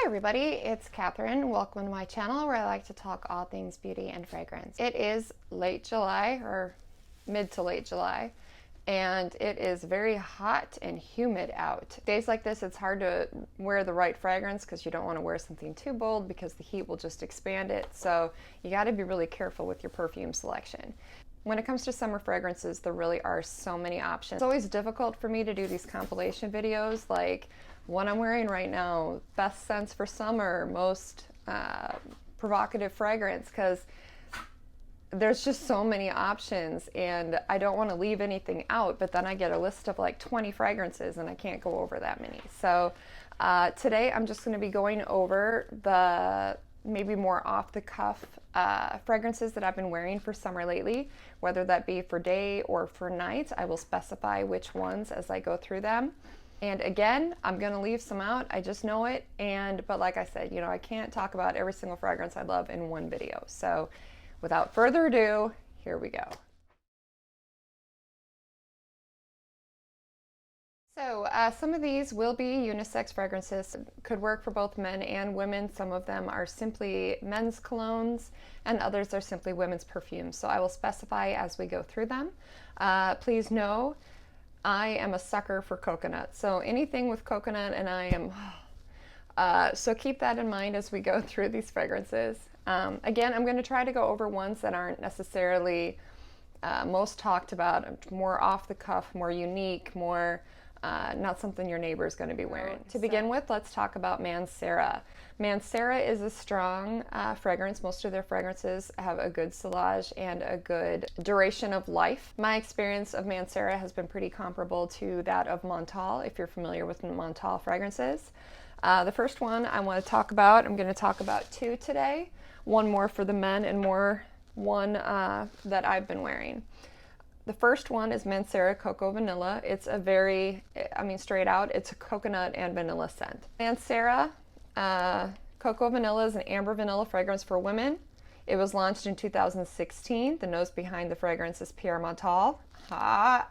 Hi everybody, it's Katherine. Welcome to my channel where I like to talk all things beauty and fragrance. It is late July, or mid to late July, and it is very hot and humid out. Days like this, it's hard to wear the right fragrance because you don't want to wear something too bold because the heat will just expand it. So you got to be really careful with your perfume selection. When it comes to summer fragrances, there really are so many options. It's always difficult for me to do these compilation videos like what I'm wearing right now, best scents for summer, most provocative fragrance, because there's just so many options and I don't want to leave anything out, but then I get a list of like 20 fragrances and I can't go over that many. So today I'm just going to be going over the maybe more off-the-cuff fragrances that I've been wearing for summer lately, whether that be for day or for night. I will specify which ones as I go through them. And again, I'm going to leave some out. I just know it. But like I said, I can't talk about every single fragrance I love in one video. So without further ado, here we go. So some of these will be unisex fragrances, could work for both men and women. Some of them are simply men's colognes and others are simply women's perfumes. So I will specify as we go through them. Please know I am a sucker for coconut. So anything with coconut and I am, so keep that in mind as we go through these fragrances. Again, I'm going to try to go over ones that aren't necessarily most talked about, more off the cuff, more unique, more not something your neighbor is going to be wearing. To begin with, let's talk about Mancera. Mancera is a strong fragrance. Most of their fragrances have a good sillage and a good duration of life. My experience of Mancera has been pretty comparable to that of Montal, if you're familiar with Montal fragrances. The first one I want to talk about, I'm going to talk about two today. One more for the men and one that I've been wearing. The first one is Mancera Cocoa Vanilla. It's a very, straight out, it's a coconut and vanilla scent. Mancera Cocoa Vanilla is an amber vanilla fragrance for women. It was launched in 2016. The nose behind the fragrance is Pierre Montal. Not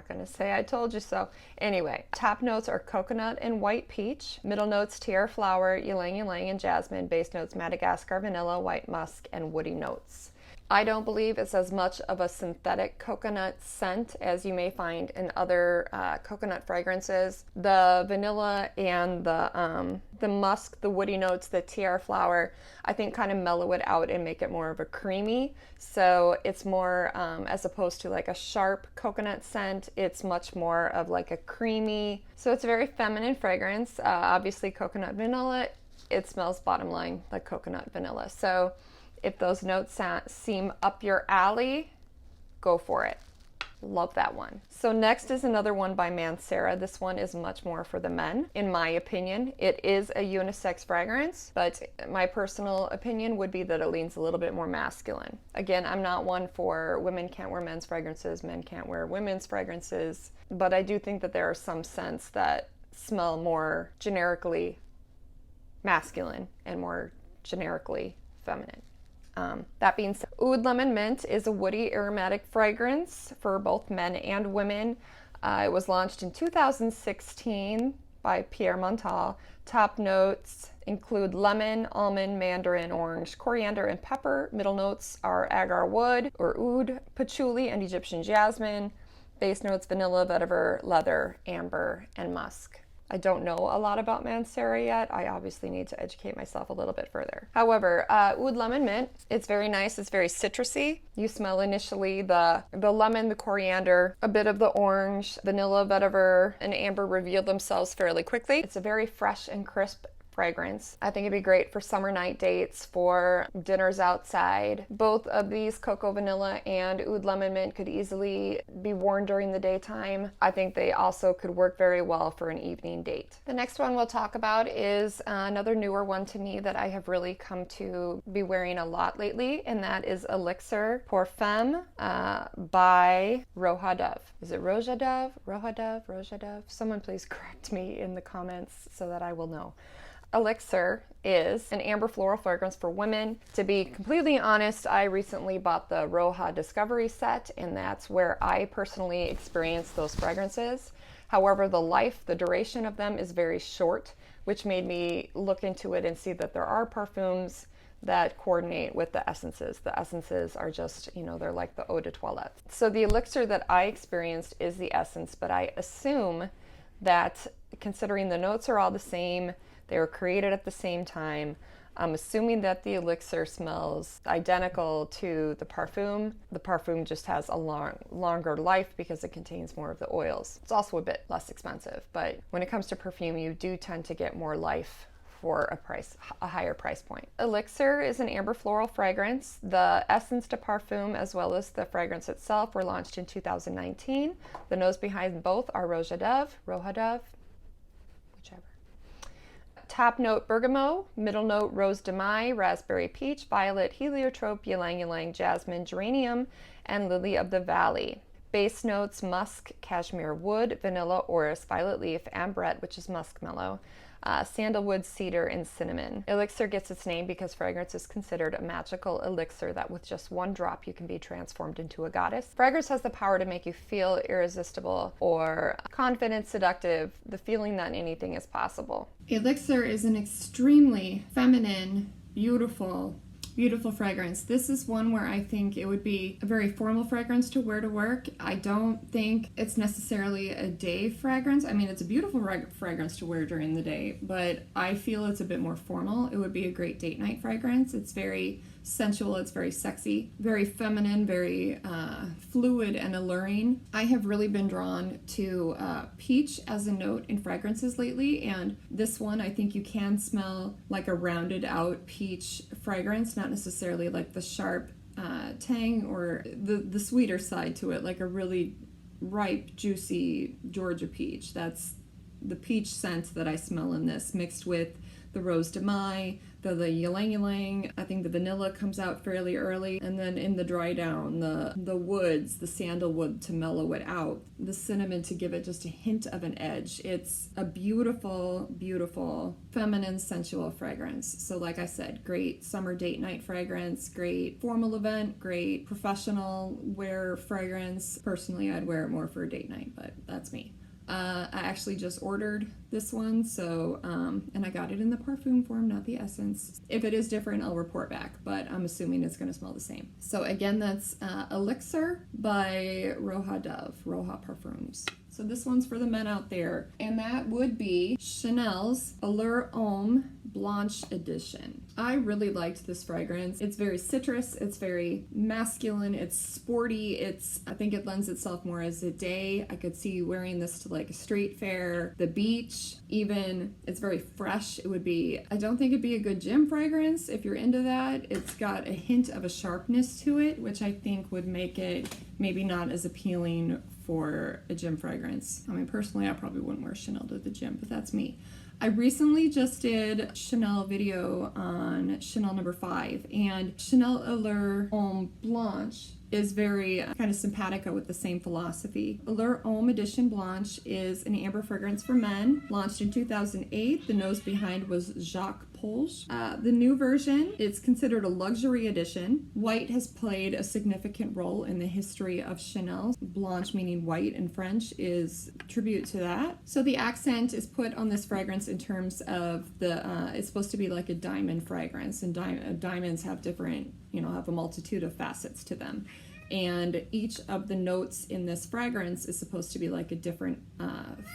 going to say I told you so. Anyway, top notes are coconut and white peach. Middle notes tiara flower, ylang ylang, and jasmine. Base notes Madagascar vanilla, white musk, and woody notes. I don't believe it's as much of a synthetic coconut scent as you may find in other coconut fragrances. The vanilla and the musk, the woody notes, the tiara flower, I think kind of mellow it out and make it more of a creamy. So it's more, as opposed to like a sharp coconut scent, it's much more of like a creamy. So it's a very feminine fragrance. Obviously coconut vanilla, it smells bottom line like coconut vanilla. So if those notes seem up your alley, go for it. Love that one. So next is another one by Mancera. This one is much more for the men, in my opinion. It is a unisex fragrance, but my personal opinion would be that it leans a little bit more masculine. Again, I'm not one for women can't wear men's fragrances, men can't wear women's fragrances, but I do think that there are some scents that smell more generically masculine and more generically feminine. That being said, Oud Lemon Mint is a woody aromatic fragrance for both men and women. It was launched in 2016 by Pierre Montal. Top notes include lemon, almond, mandarin, orange, coriander, and pepper. Middle notes are agar wood or oud, patchouli, and Egyptian jasmine. Base notes vanilla, vetiver, leather, amber, and musk. I don't know a lot about Mancera yet. I obviously need to educate myself a little bit further. However, Oud Lemon Mint, it's very nice. It's very citrusy. You smell initially the lemon, the coriander, a bit of the orange, vanilla, vetiver, and amber reveal themselves fairly quickly. It's a very fresh and crisp fragrance. I think it'd be great for summer night dates, for dinners outside. Both of these, Cocoa Vanilla and Oud Lemon Mint, could easily be worn during the daytime. I think they also could work very well for an evening date. The next one we'll talk about is another newer one to me that I have really come to be wearing a lot lately, and that is Elixir pour Femme by Roja Dove. Is it Roja Dove? Roja Dove? Roja Dove? Someone please correct me in the comments so that I will know. Elixir is an amber floral fragrance for women. To be completely honest, I recently bought the Roja Discovery set, and that's where I personally experienced those fragrances. However, the duration of them is very short, which made me look into it and see that there are perfumes that coordinate with the essences. The essences are just, they're like the eau de toilette. So the elixir that I experienced is the essence, but I assume that considering the notes are all the same, they were created at the same time, I'm assuming that the elixir smells identical to the parfum. The parfum just has a longer life because it contains more of the oils. It's also a bit less expensive, but when it comes to perfume, you do tend to get more life for a higher price point. Elixir is an amber floral fragrance. The Essence de Parfum as well as the fragrance itself were launched in 2019. The nose behind both are Roja Dove, whichever. Top note bergamot, middle note rose de mai, raspberry peach, violet, heliotrope, ylang ylang, jasmine, geranium, and lily of the valley. Base notes musk, cashmere wood, vanilla, orris, violet leaf, ambrette, which is muskmellow, sandalwood, cedar, and cinnamon. Elixir gets its name because fragrance is considered a magical elixir that with just one drop you can be transformed into a goddess. Fragrance has the power to make you feel irresistible or confident, seductive, the feeling that anything is possible. Elixir is an extremely feminine, beautiful fragrance. This is one where I think it would be a very formal fragrance to wear to work. I don't think it's necessarily a day fragrance. I mean, it's a beautiful fragrance to wear during the day, but I feel it's a bit more formal. It would be a great date night fragrance. It's very sensual, it's very sexy, very feminine, very fluid and alluring. I have really been drawn to peach as a note in fragrances lately, and this one I think you can smell like a rounded out peach fragrance, not necessarily like the sharp tang or the sweeter side to it, like a really ripe, juicy Georgia peach. That's the peach scent that I smell in this, mixed with the rose de mai, the ylang ylang. I think the vanilla comes out fairly early, and then in the dry down, the woods, the sandalwood to mellow it out, the cinnamon to give it just a hint of an edge. It's a beautiful, beautiful, feminine, sensual fragrance. So like I said, great summer date night fragrance, great formal event, great professional wear fragrance. Personally, I'd wear it more for a date night, but that's me. I actually just ordered this one, so and I got it in the parfum form, not the essence. If it is different, I'll report back, but I'm assuming it's going to smell the same. So again, that's Elixir by Roja Parfums. So this one's for the men out there, and that would be Chanel's Allure Homme Blanche Edition. I really liked this fragrance. It's very citrus, it's very masculine, it's sporty, I think it lends itself more as a day. I could see you wearing this to like a street fair, the beach, even. It's very fresh. I don't think it'd be a good gym fragrance if you're into that. It's got a hint of a sharpness to it, which I think would make it maybe not as appealing for a gym fragrance. I mean, personally, I probably wouldn't wear Chanel to the gym, but that's me. I recently just did Chanel video on Chanel number 5, and Chanel Allure Homme Blanche is very kind of simpatico with the same philosophy. Allure Homme Edition Blanche is an amber fragrance for men, launched in 2008. The nose behind was Jacques Polge. The new version, it's considered a luxury edition. White has played a significant role in the history of Chanel. Blanche, meaning white in French, is tribute to that. So the accent is put on this fragrance in terms of it's supposed to be like a diamond fragrance, and diamonds have different, have a multitude of facets to them. And each of the notes in this fragrance is supposed to be like a different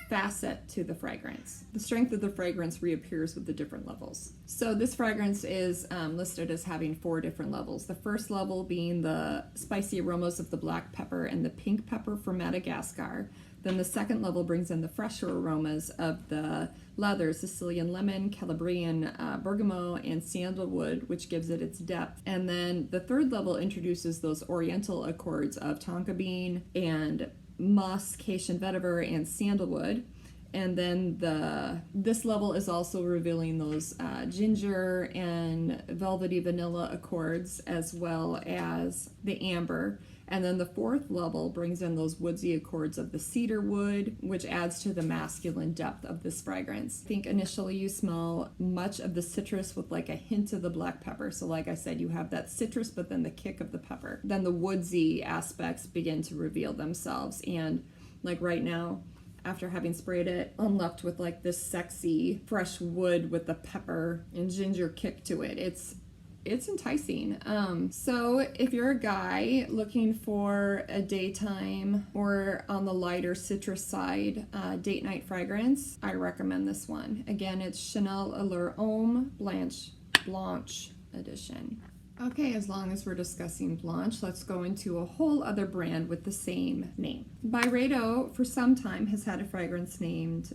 facet to the fragrance. The strength of the fragrance reappears with the different levels. So this fragrance is listed as having 4 different levels. The first level being the spicy aromas of the black pepper and the pink pepper from Madagascar. Then the second level brings in the fresher aromas of the leather, Sicilian lemon, Calabrian bergamot, and sandalwood, which gives it its depth. And then the third level introduces those oriental accords of tonka bean and musk, Haitian vetiver, and sandalwood. And then this level is also revealing those ginger and velvety vanilla accords, as well as the amber. And then the fourth level brings in those woodsy accords of the cedar wood, which adds to the masculine depth of this fragrance. I think initially you smell much of the citrus with like a hint of the black pepper. So like I said, you have that citrus, but then the kick of the pepper. Then the woodsy aspects begin to reveal themselves. And like right now, after having sprayed it. I'm left with like this sexy fresh wood with the pepper and ginger kick to it. It's enticing. So if you're a guy looking for a daytime or on the lighter citrus side date night fragrance, I recommend this one. Again, it's Chanel Allure Homme Blanche edition. Okay, as long as we're discussing Blanche, let's go into a whole other brand with the same name. Byredo, for some time, has had a fragrance named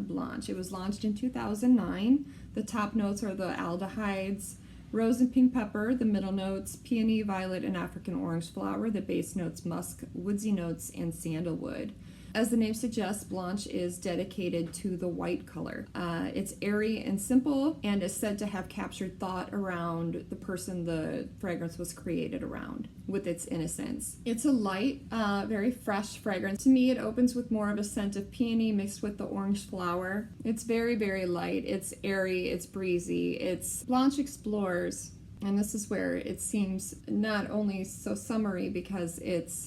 Blanche. It was launched in 2009. The top notes are the aldehydes, rose and pink pepper, the middle notes, peony, violet, and African orange flower, the base notes, musk, woodsy notes, and sandalwood. As the name suggests, Blanche is dedicated to the white color. It's airy and simple and is said to have captured thought around the person the fragrance was created around with its innocence. It's a light, very fresh fragrance. To me, it opens with more of a scent of peony mixed with the orange flower. It's very, very light. It's airy, it's breezy. Blanche explores. And this is where it seems not only so summery, because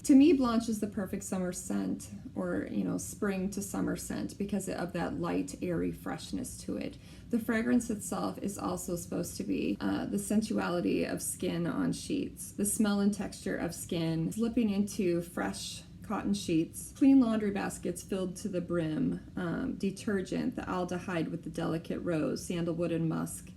to me, Blanche is the perfect summer scent, or, spring to summer scent, because of that light, airy freshness to it. The fragrance itself is also supposed to be the sensuality of skin on sheets, the smell and texture of skin, slipping into fresh cotton sheets, clean laundry baskets filled to the brim, detergent, the aldehyde with the delicate rose, sandalwood and musk,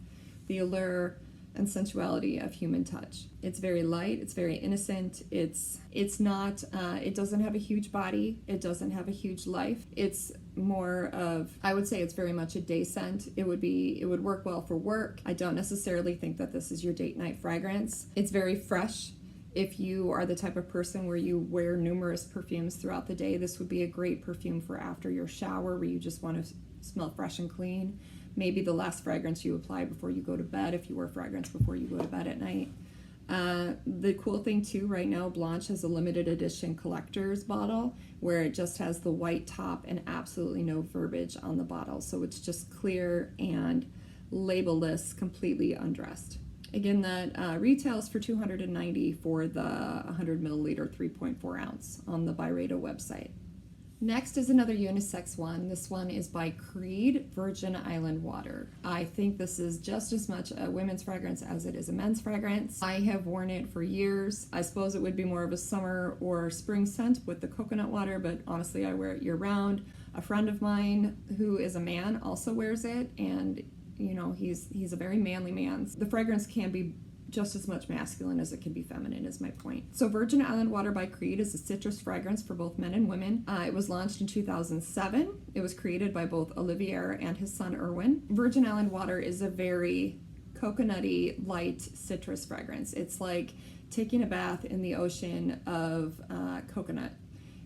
the allure and sensuality of human touch. It's very light, it's very innocent, it's not, it doesn't have a huge body, it doesn't have a huge life. It's more of, I would say it's very much a day scent. It would work well for work. I don't necessarily think that this is your date night fragrance. It's very fresh. If you are the type of person where you wear numerous perfumes throughout the day, this would be a great perfume for after your shower, where you just want to smell fresh and clean. Maybe the last fragrance you apply before you go to bed, if you wear fragrance before you go to bed at night. The cool thing too, right now, Blanche has a limited edition collector's bottle where it just has the white top and absolutely no verbiage on the bottle. So it's just clear and labelless, completely undressed. Again, that retails for $290 for the 100 milliliter 3.4 ounce on the Byredo website. Next is another unisex one. This one is by Creed, Virgin Island Water. I think this is just as much a women's fragrance as it is a men's fragrance. I have worn it for years. I suppose it would be more of a summer or spring scent with the coconut water, but honestly, I wear it year round. A friend of mine who is a man also wears it, and he's a very manly man. The fragrance can be just as much masculine as it can be feminine, is my point. So Virgin Island Water by Creed is a citrus fragrance for both men and women. It was launched in 2007. It was created by both Olivier and his son Erwin. Virgin Island Water is a very coconutty, light citrus fragrance. It's like taking a bath in the ocean of coconut.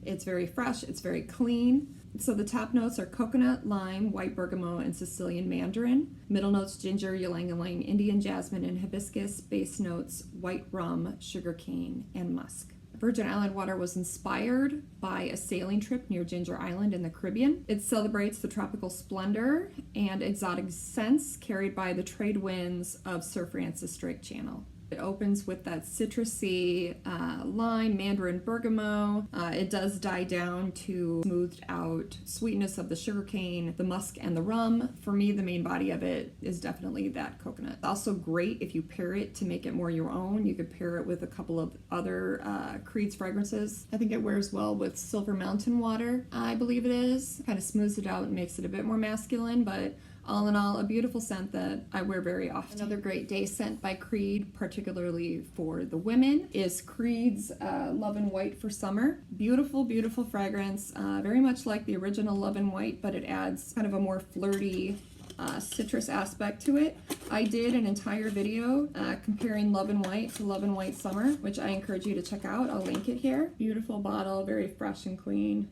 It's very fresh, it's very clean. So the top notes are coconut, lime, white bergamot, and Sicilian mandarin. Middle notes, ginger, ylang-ylang, Indian jasmine, and hibiscus. Base notes, white rum, sugarcane, and musk. Virgin Island Water was inspired by a sailing trip near Ginger Island in the Caribbean. It celebrates the tropical splendor and exotic scents carried by the trade winds of Sir Francis Drake Channel. It opens with that citrusy lime, mandarin, bergamot. It does die down to smoothed out sweetness of the sugarcane, the musk, and the rum. For me, the main body of it is definitely that coconut. It's also great if you pair it to make it more your own. You could pair it with a couple of other Creed's fragrances. I think it wears well with Silver Mountain Water, I believe it is. Kind of smooths it out and makes it a bit more masculine, but all in all, a beautiful scent that I wear very often. Another great day scent by Creed, particularly for the women, is Creed's Love and White for Summer. Beautiful, beautiful fragrance, very much like the original Love and White, but it adds kind of a more flirty citrus aspect to it. I did an entire video comparing Love and White to Love and White Summer, which I encourage you to check out. I'll link it here. Beautiful bottle, very fresh and clean.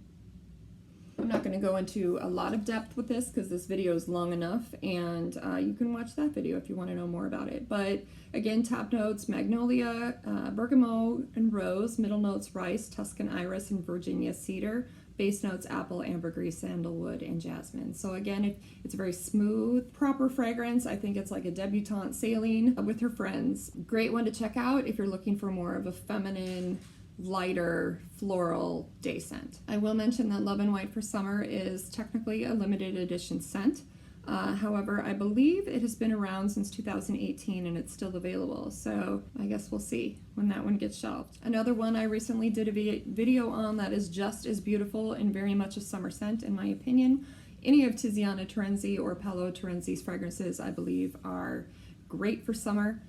I'm not going to go into a lot of depth with this because this video is long enough, and you can watch that video if you want to know more about it. But again, top notes, magnolia, bergamot and rose. Middle notes, rice, Tuscan iris, and Virginia cedar. Base notes, apple, ambergris, sandalwood, and jasmine. So again, it's a very smooth, proper fragrance. I think it's like a debutante sailing with her friends. Great one to check out if you're looking for more of a feminine, lighter floral day scent. I will mention that Love and White for Summer is technically a limited edition scent. However, I believe it has been around since 2018 and it's still available, so I guess we'll see when that one gets shelved. Another one I recently did a video on that is just as beautiful and very much a summer scent in my opinion. Any of Tiziana Terenzi or Paolo Terenzi's fragrances I believe are great for summer.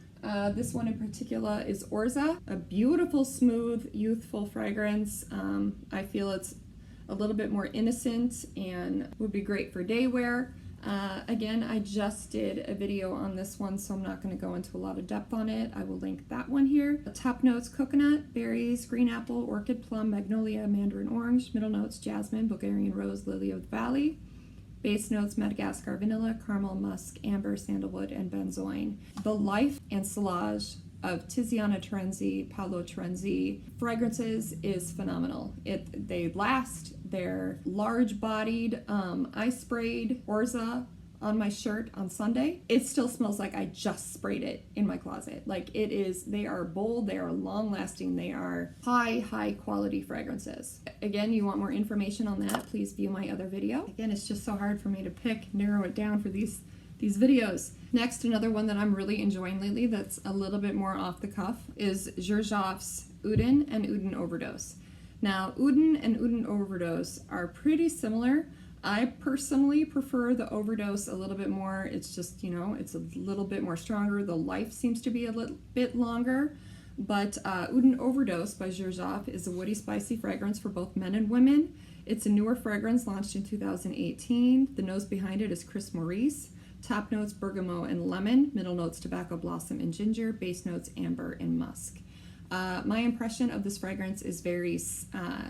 This one in particular is Orza, a beautiful, smooth, youthful fragrance. I feel it's a little bit more innocent and would be great for day wear. Again, I just did a video on this one, so I'm not going to go into a lot of depth on it. I will link that one here. The top notes: coconut, berries, green apple, orchid, plum, magnolia, mandarin orange. Middle notes: jasmine, Bulgarian rose, lily of the valley. Base notes: Madagascar vanilla, caramel, musk, amber, sandalwood, and benzoin. The life and silage of Tiziana Terenzi, Paolo Terenzi fragrances is phenomenal. They last. They're large-bodied. I sprayed Orza on my shirt on Sunday. It still smells like I just sprayed it in my closet. Like it is. They are bold. They are long-lasting. They are high quality fragrances. Again, you want more information on that, please view my other video. Again, it's just so hard for me to narrow it down for these videos. Next, another one that I'm really enjoying lately that's a little bit more off the cuff is Xerjoff's Uden and Uden Overdose. Now, Uden and Uden Overdose are pretty similar. I personally prefer the Overdose a little bit more. It's just, it's a little bit more stronger. The life seems to be a little bit longer. But Uden Overdose by Xerjoff is a woody, spicy fragrance for both men and women. It's a newer fragrance launched in 2018. The nose behind it is Chris Maurice. Top notes: bergamot and lemon. Middle notes: tobacco blossom and ginger. Base notes: amber and musk. My impression of this fragrance is very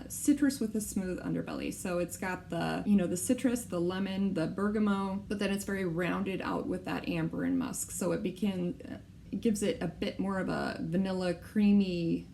citrus with a smooth underbelly. So it's got the citrus, the lemon, the bergamot, but then it's very rounded out with that amber and musk. So it gives it a bit more of a vanilla creamy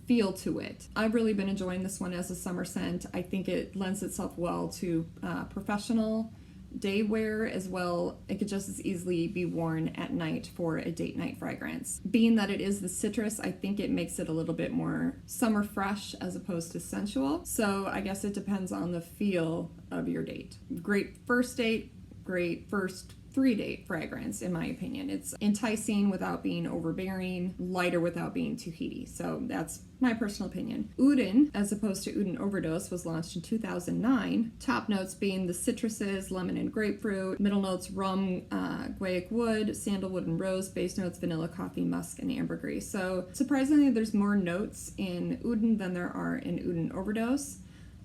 feel to it. I've really been enjoying this one as a summer scent. I think it lends itself well to professional day wear as well. It could just as easily be worn at night for a date night fragrance. Being that it is the citrus, I think it makes it a little bit more summer fresh as opposed to sensual. So I guess it depends on the feel of your date. Great first date, great first 3-date fragrance, in my opinion. It's enticing without being overbearing, lighter without being too heaty. So that's my personal opinion. Uden, as opposed to Uden Overdose, was launched in 2009. Top notes being the citruses, lemon and grapefruit. Middle notes: rum, guaiac wood, sandalwood and rose. Base notes: vanilla, coffee, musk, and ambergris. So surprisingly, there's more notes in Uden than there are in Uden Overdose.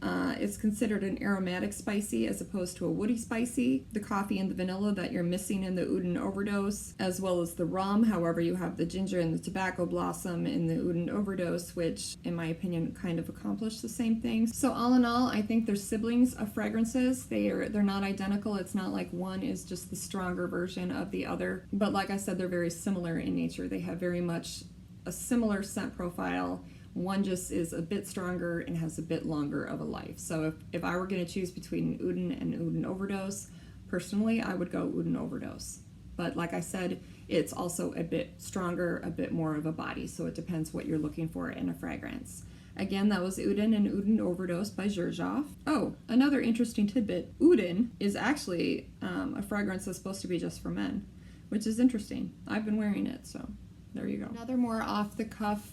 It's considered an aromatic spicy as opposed to a woody spicy. The coffee and the vanilla that you're missing in the Uden Overdose, as well as the rum. However, you have the ginger and the tobacco blossom in the Uden Overdose, which, in my opinion, kind of accomplish the same thing. So all in all, I think they're siblings of fragrances. They're not identical. It's not like one is just the stronger version of the other. But like I said, they're very similar in nature. They have very much a similar scent profile. One just is a bit stronger and has a bit longer of a life. So if I were going to choose between Uden and Uden Overdose, personally, I would go Uden Overdose. But like I said, it's also a bit stronger, a bit more of a body. So it depends what you're looking for in a fragrance. Again, that was Uden and Uden Overdose by Xerjoff. Oh, another interesting tidbit. Uden is actually a fragrance that's supposed to be just for men, which is interesting. I've been wearing it, so there you go. Another more off-the-cuff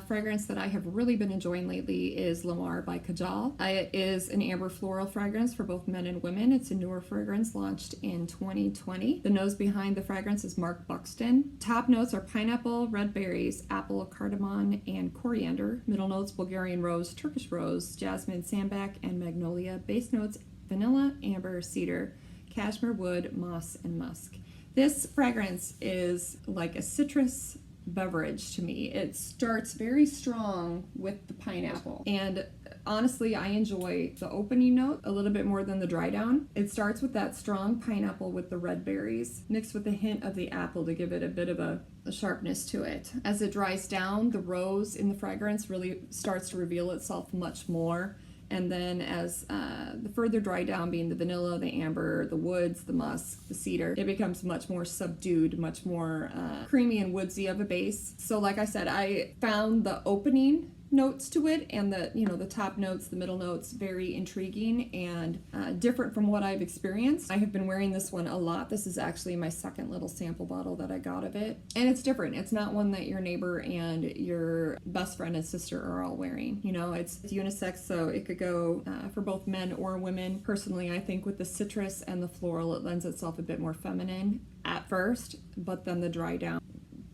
fragrance that I have really been enjoying lately is Lamar by Kajal. It is an amber floral fragrance for both men and women. It's a newer fragrance launched in 2020. The nose behind the fragrance is Mark Buxton. Top notes are pineapple, red berries, apple, cardamom, and coriander. Middle notes: Bulgarian rose, Turkish rose, jasmine, sambac, and magnolia. Base notes: vanilla, amber, cedar, cashmere wood, moss, and musk. This fragrance is like a citrus beverage to me. It starts very strong with the pineapple, and honestly, I enjoy the opening note a little bit more than the dry down. It starts with that strong pineapple with the red berries mixed with a hint of the apple to give it a bit of a sharpness to it. As it dries down, the rose in the fragrance really starts to reveal itself much more And then as the further dry down, being the vanilla, the amber, the woods, the musk, the cedar, it becomes much more subdued, much more creamy and woodsy of a base. So like I said, I found the opening notes to it and the top notes, the middle notes, very intriguing and different from what I've experienced. I have been wearing this one a lot. This is actually my second little sample bottle that I got of it, and it's different. It's not one that your neighbor and your best friend and sister are all wearing. It's unisex, so it could go for both men or women. Personally, I think with the citrus and the floral, it lends itself a bit more feminine at first, but then the dry down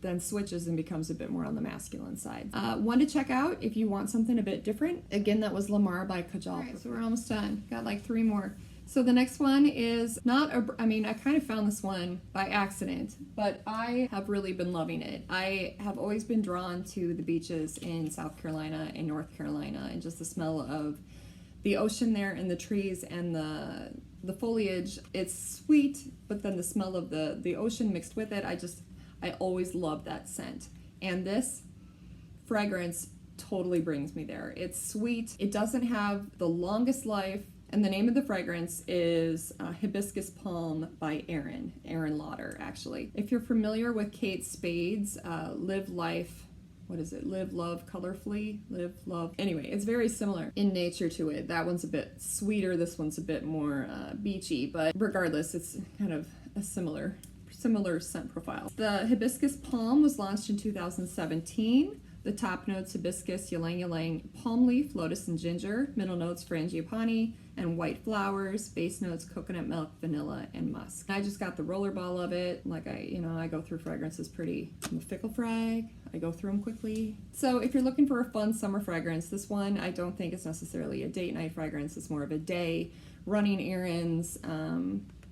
then switches and becomes a bit more on the masculine side. One to check out if you want something a bit different. Again, that was Lamar by Kajal. All right, so we're almost done. Got like 3 more. So the next one is not I kind of found this one by accident, but I have really been loving it. I have always been drawn to the beaches in South Carolina and North Carolina, and just the smell of the ocean there and the trees and the foliage. It's sweet, but then the smell of the ocean mixed with it, I always love that scent. And this fragrance totally brings me there. It's sweet. It doesn't have the longest life. And the name of the fragrance is Hibiscus Palm by Aerin Lauder, actually. If you're familiar with Kate Spade's Live Life, Live, Love, Colorfully? Live, Love. Anyway, it's very similar in nature to it. That one's a bit sweeter. This one's a bit more beachy. But regardless, it's kind of a similar scent profile. The Hibiscus Palm was launched in 2017. The top notes hibiscus, ylang ylang, palm leaf, lotus and ginger. Middle notes frangipani and white flowers. Base notes coconut milk, vanilla and musk. I just got the roller ball of it. Like I go through fragrances I'm a fickle frag. I go through them quickly. So if you're looking for a fun summer fragrance, this one I don't think is necessarily a date night fragrance. It's more of a day, running errands,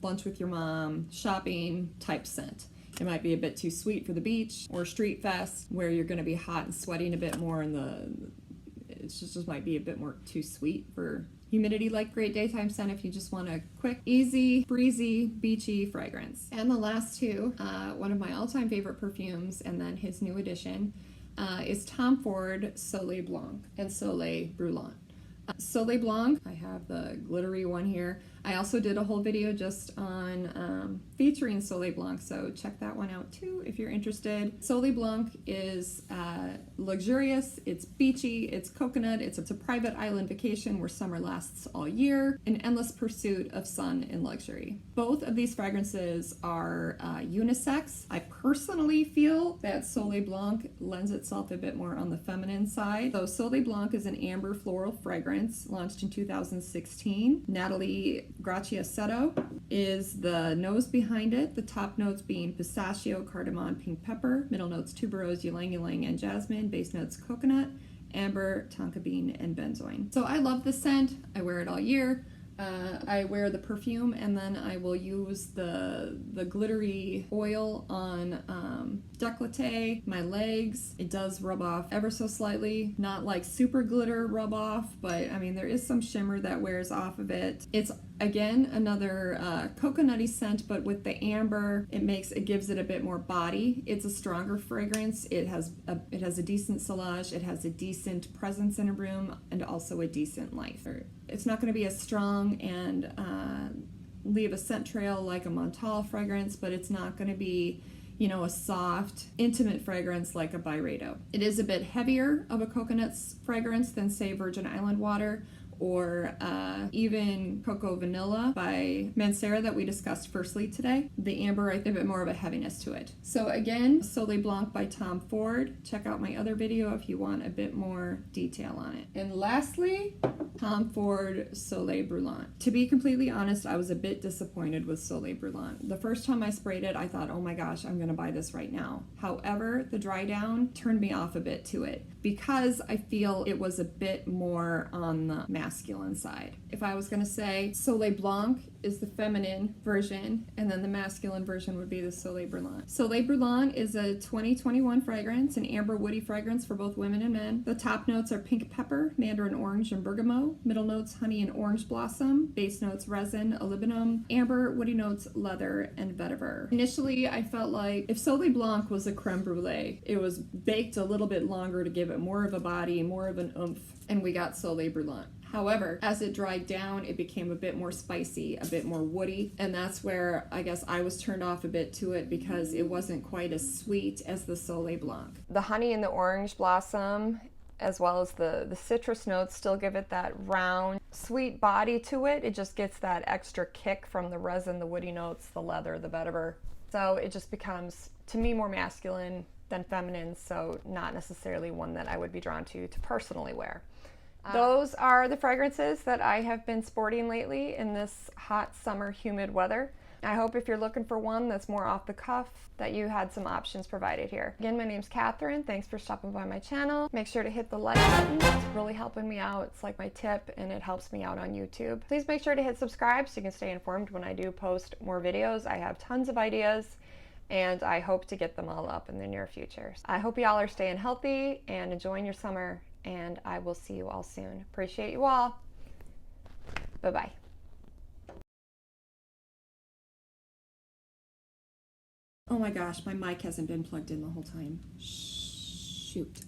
lunch with your mom, shopping type scent. It might be a bit too sweet for the beach or street fest where you're going to be hot and sweating a bit more, and it just might be a bit more too sweet for humidity. Like great daytime scent if you just want a quick, easy, breezy, beachy fragrance. And the last two, one of my all-time favorite perfumes, and then his new addition, is Tom Ford Soleil Blanc and Soleil Brulant. Soleil Blanc, I have the glittery one here. I also did a whole video just on featuring Soleil Blanc, so check that one out too if you're interested. Soleil Blanc is luxurious, it's beachy, it's coconut, it's a private island vacation where summer lasts all year, an endless pursuit of sun and luxury. Both of these fragrances are unisex. I personally feel that Soleil Blanc lends itself a bit more on the feminine side. So Soleil Blanc is an amber floral fragrance launched in 2016. Natalie Graciasetto is the nose behind it, the top notes being pistachio, cardamom, pink pepper, middle notes tuberose, ylang ylang, and jasmine, base notes coconut, amber, tonka bean, and benzoin. So I love this scent. I wear it all year. I wear the perfume, and then I will use the glittery oil on décolleté, my legs. It does rub off ever so slightly, not like super glitter rub off, but I mean there is some shimmer that wears off of it. It's again another coconutty scent, but with the amber, it gives it a bit more body. It's a stronger fragrance. It has a decent sillage. It has a decent presence in a room, and also a decent life. It's not going to be as strong and leave a scent trail like a Montal fragrance, but it's not going to be, a soft, intimate fragrance like a Byredo. It is a bit heavier of a coconut fragrance than, say, Virgin Island Water, or even Coco Vanilla by Mancera that we discussed firstly today. The amber, I think, a bit more of a heaviness to it. So again, Soleil Blanc by Tom Ford. Check out my other video if you want a bit more detail on it. And lastly, Tom Ford Soleil Brulant. To be completely honest, I was a bit disappointed with Soleil Brulant. The first time I sprayed it, I thought, oh my gosh, I'm gonna buy this right now. However, the dry down turned me off a bit to it, because I feel it was a bit more on the masculine side. If I was gonna say Soleil Blanc is the feminine version, and then the masculine version would be the Soleil Brulant. Soleil Brulant is a 2021 fragrance, an amber woody fragrance for both women and men. The top notes are pink pepper, mandarin orange, and bergamot. Middle notes honey and orange blossom. Base notes resin, olibanum. Amber, woody notes leather, and vetiver. Initially, I felt like if Soleil Blanc was a creme brulee, it was baked a little bit longer to give it more of a body, more of an oomph, and we got Soleil Brulant. However, as it dried down, it became a bit more spicy, a bit more woody, and that's where I guess I was turned off a bit to it because it wasn't quite as sweet as the Soleil Blanc. The honey and the orange blossom, as well as the citrus notes, still give it that round, sweet body to it. It just gets that extra kick from the resin, the woody notes, the leather, the vetiver. So it just becomes, to me, more masculine than feminine, so not necessarily one that I would be drawn to personally wear. Those are the fragrances that I have been sporting lately in this hot summer humid weather. I hope if you're looking for one that's more off the cuff, that you had some options provided here. Again, my name's Katherine. Thanks for stopping by my channel. Make sure to hit the like button. It's really helping me out. It's like my tip, and it helps me out on YouTube. Please make sure to hit subscribe so you can stay informed when I do post more videos. I have tons of ideas, and I hope to get them all up in the near future. I hope y'all are staying healthy and enjoying your summer, and I will see you all soon. Appreciate you all. Bye-bye. Oh my gosh, my mic hasn't been plugged in the whole time. Shoot.